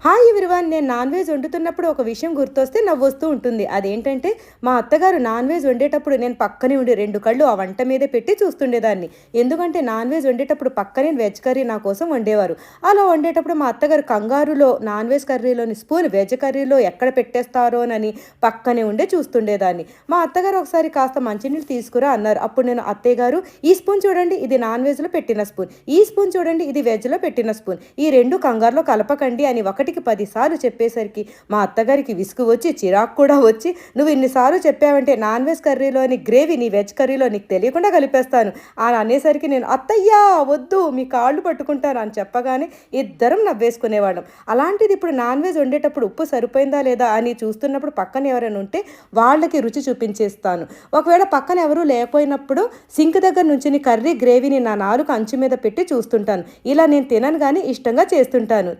Hi everyone. నేను non veg వండుతున్నప్పుడు ఒక విషయం గుర్తొస్తే నవ్వొస్తూ ఉంటుంది. అదేంటంటే మా అత్తగారు నాన్ వెజ్ వండేటప్పుడు నేను పక్కనే ఉండి 2 కళ్ళు ఆ వంట మీదే పెట్టి చూస్తుండేదాన్ని. ఎందుకంటే నాన్ వెజ్ వండేటప్పుడు పక్కనే వెజ్ కర్రీ నా కోసం వండేవారు. అలా వండేటప్పుడు మా అత్తగారు కంగారులో నాన్ వెజ్ కర్రీలోని స్పూన్ వెజ్ కర్రీలో ఎక్కడ పెట్టేస్తారోనని పక్కనే ఉండే చూస్తుండేదాన్ని. మా అత్తగారు ఒకసారి కాస్త మంచినీళ్ళు తీసుకురా అన్నారు. అప్పుడు నేను అత్తయ్య గారు, ఈ స్పూన్ చూడండి ఇది నాన్ వెజ్‌లో పెట్టిన స్పూన్. ఈ స్పూన్ చూడండి ఇది వెజ్‌లో పెట్టిన స్పూన్. ఈ 2 కంగారులో కలపకండి అని ఒకటికి 10 సార్లు చెప్పేసరికి మా అత్తగారికి విసుగు వచ్చి చిరాకు కూడా వచ్చి, నువ్వు ఇన్నిసార్లు చెప్పావంటే నాన్ వెజ్ కర్రీలోని గ్రేవీ నీ వెజ్ కర్రీలో నీకు తెలియకుండా కలిపేస్తాను అని అనేసరికి నేను అత్తయ్యా వద్దు మీ కాళ్ళు పట్టుకుంటాను అని చెప్పగానే ఇద్దరం నవ్వేసుకునేవాళ్ళం. అలాంటిది ఇప్పుడు నాన్ వెజ్ వండేటప్పుడు ఉప్పు సరిపోయిందా లేదా అని చూస్తున్నప్పుడు పక్కన ఎవరైనా ఉంటే వాళ్ళకి రుచి చూపించేస్తాను. ఒకవేళ పక్కన ఎవరూ లేకపోయినప్పుడు సింక్ దగ్గర నుంచుని కర్రీ గ్రేవీని నా నాలుక అంచు మీద పెట్టి చూస్తుంటాను. ఇలా నేను తినను కానీ ఇష్టంగా చేస్తుంటాను.